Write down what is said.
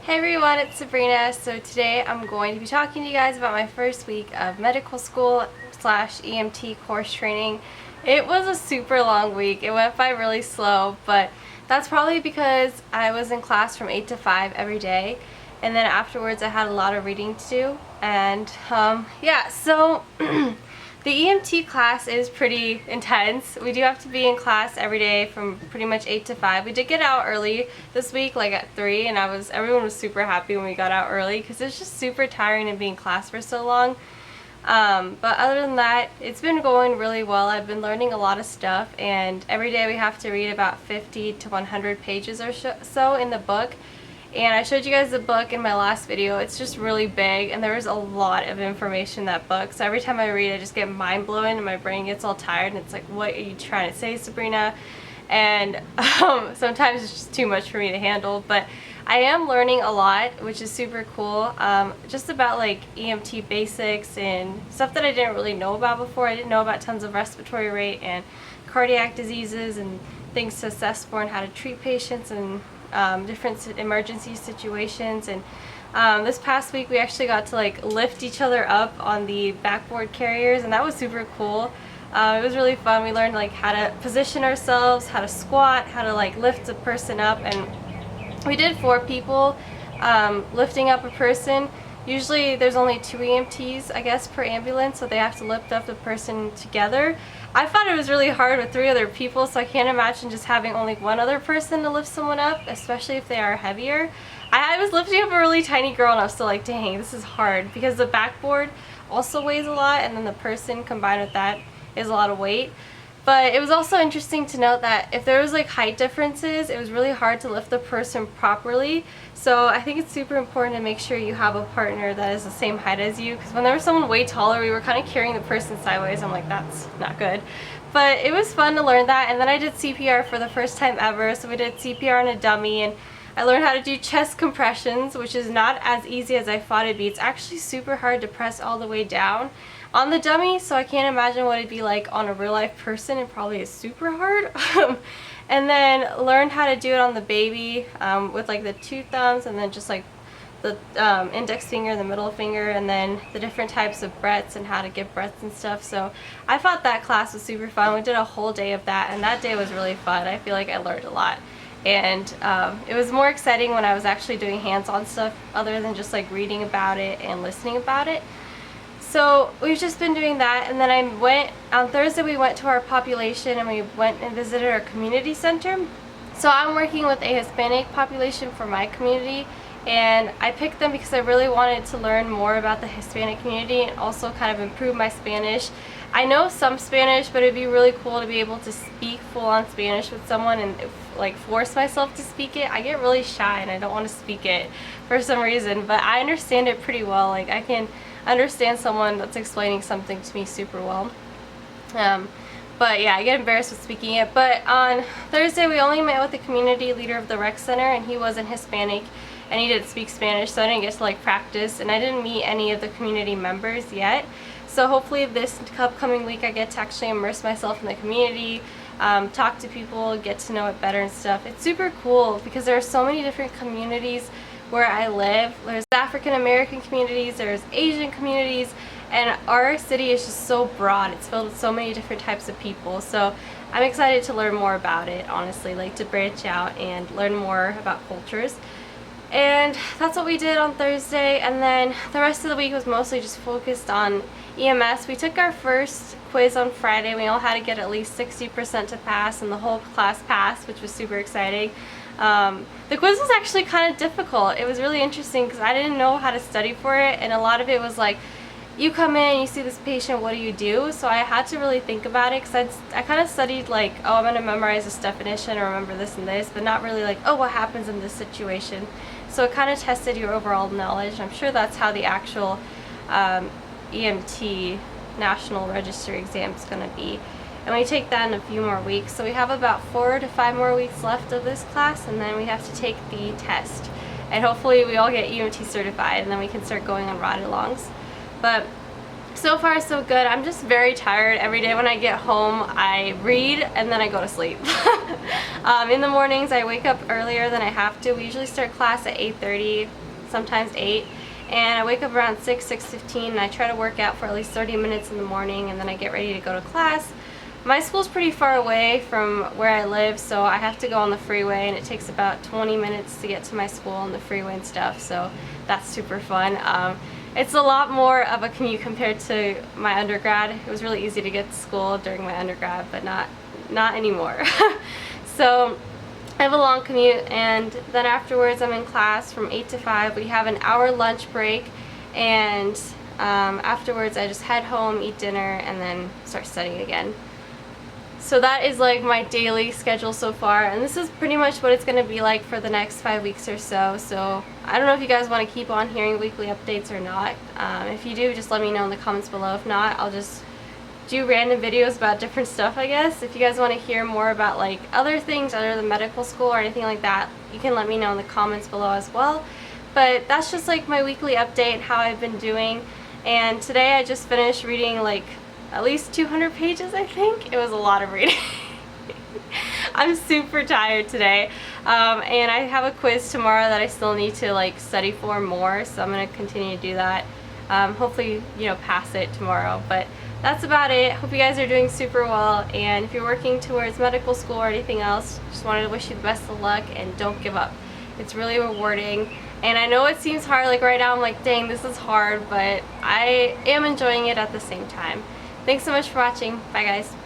Hey everyone, it's Sabrina. So today I'm going to be talking to you guys about my first week of medical school / EMT course training. It was a super long week. It went by really slow, but that's probably because I was in class from 8 to 5 every day, and then afterwards I had a lot of reading to do. And yeah, so the EMT class is pretty intense. We do have to be in class every day from pretty much 8 to 5. We did get out early this week, like at 3, and everyone was super happy when we got out early because it's just super tiring to be in class for so long. But other than that, it's been going really well. I've been learning a lot of stuff, and every day we have to read about 50 to 100 pages or so in the book. And I showed you guys the book in my last video. It's just really big, and there is a lot of information in that book. So every time I read, I just get mind-blowing, and my brain gets all tired, and it's like, what are you trying to say, Sabrina? And sometimes it's just too much for me to handle. But I am learning a lot, which is super cool, just about like EMT basics and stuff that I didn't really know about before. I didn't know about tons of respiratory rate and cardiac diseases and things to assess for and how to treat patients and different emergency situations. And this past week we actually got to like lift each other up on the backboard carriers, and that was super cool. It was really fun. We learned like how to position ourselves, how to squat, how to like lift a person up, and we did 4 people lifting up a person. Usually there's only 2 EMTs, I guess, per ambulance, so they have to lift up the person together. I found it was really hard with 3 other people, so I can't imagine just having only 1 other person to lift someone up, especially if they are heavier. I was lifting up a really tiny girl, and I was still like, dang, this is hard, because the backboard also weighs a lot, and then the person combined with that is a lot of weight. But it was also interesting to note that if there was like height differences, it was really hard to lift the person properly. So I think it's super important to make sure you have a partner that is the same height as you, because when there was someone way taller, we were kind of carrying the person sideways. I'm like, that's not good. But it was fun to learn that. And then I did CPR for the first time ever. So we did CPR on a dummy, and I learned how to do chest compressions, which is not as easy as I thought it'd be. It's actually super hard to press all the way down on the dummy, so I can't imagine what it'd be like on a real life person. It probably is super hard. And then learned how to do it on the baby with like the 2 thumbs, and then just like the index finger and the middle finger, and then the different types of breaths and how to give breaths and stuff. So I thought that class was super fun. We did a whole day of that, and that day was really fun. I feel like I learned a lot. And it was more exciting when I was actually doing hands-on stuff other than just like reading about it and listening about it. So we've just been doing that, and then on Thursday we went to our population and we went and visited our community center. So I'm working with a Hispanic population for my community, and I picked them because I really wanted to learn more about the Hispanic community and also kind of improve my Spanish. I know some Spanish, but it'd be really cool to be able to speak full-on Spanish with someone and like force myself to speak it. I get really shy and I don't want to speak it for some reason, but I understand it pretty well. Like I can understand someone that's explaining something to me super well. But yeah, I get embarrassed with speaking it. But on Thursday we only met with the community leader of the rec center, and he wasn't Hispanic and he didn't speak Spanish, so I didn't get to like practice, and I didn't meet any of the community members yet. So hopefully this upcoming week I get to actually immerse myself in the community, talk to people, get to know it better and stuff. It's super cool because there are so many different communities where I live. There's African American communities, there's Asian communities, and our city is just so broad. It's filled with so many different types of people. So I'm excited to learn more about it, honestly, like to branch out and learn more about cultures. And that's what we did on Thursday, and then the rest of the week was mostly just focused on EMS. We took our first quiz on Friday. We all had to get at least 60% to pass, and the whole class passed, which was super exciting. The quiz was actually kind of difficult. It was really interesting because I didn't know how to study for it, and a lot of it was like, you come in, you see this patient, what do you do? So I had to really think about it, because I kind of studied like, oh, I'm going to memorize this definition or remember this and this, but not really like, oh, what happens in this situation? So it kind of tested your overall knowledge. I'm sure that's how the actual EMT National Register exam is going to be. And we take that in a few more weeks. So we have about 4 to 5 more weeks left of this class, and then we have to take the test. And hopefully we all get EMT certified, and then we can start going on ride-alongs. But So far so good. I'm just very tired. Every day when I get home I read and then I go to sleep. In the mornings I wake up earlier than I have to. We usually start class at 8:30, sometimes 8, and I wake up around 6:15 and I try to work out for at least 30 minutes in the morning, and then I get ready to go to class. My school's pretty far away from where I live, so I have to go on the freeway, and it takes about 20 minutes to get to my school on the freeway and stuff, so that's super fun. It's a lot more of a commute compared to my undergrad. It was really easy to get to school during my undergrad, but not anymore. So I have a long commute, and then afterwards I'm in class from 8 to 5. We have an hour lunch break, and afterwards I just head home, eat dinner, and then start studying again. So that is like my daily schedule so far, and this is pretty much what it's going to be like for the next 5 weeks or so. So I don't know if you guys want to keep on hearing weekly updates or not. If you do, just let me know in the comments below. If not, I'll just do random videos about different stuff, I guess. If you guys want to hear more about like other things other than medical school or anything like that, you can let me know in the comments below as well. But that's just like my weekly update, how I've been doing. And today I just finished reading like at least 200 pages, I think. It was a lot of reading. I'm super tired today, and I have a quiz tomorrow that I still need to like study for more, so I'm going to continue to do that. Hopefully, you know, pass it tomorrow. But that's about it. Hope you guys are doing super well, and if you're working towards medical school or anything else, just wanted to wish you the best of luck, and don't give up. It's really rewarding, and I know it seems hard. Like right now I'm like, dang, this is hard, but I am enjoying it at the same time. Thanks so much for watching. Bye guys.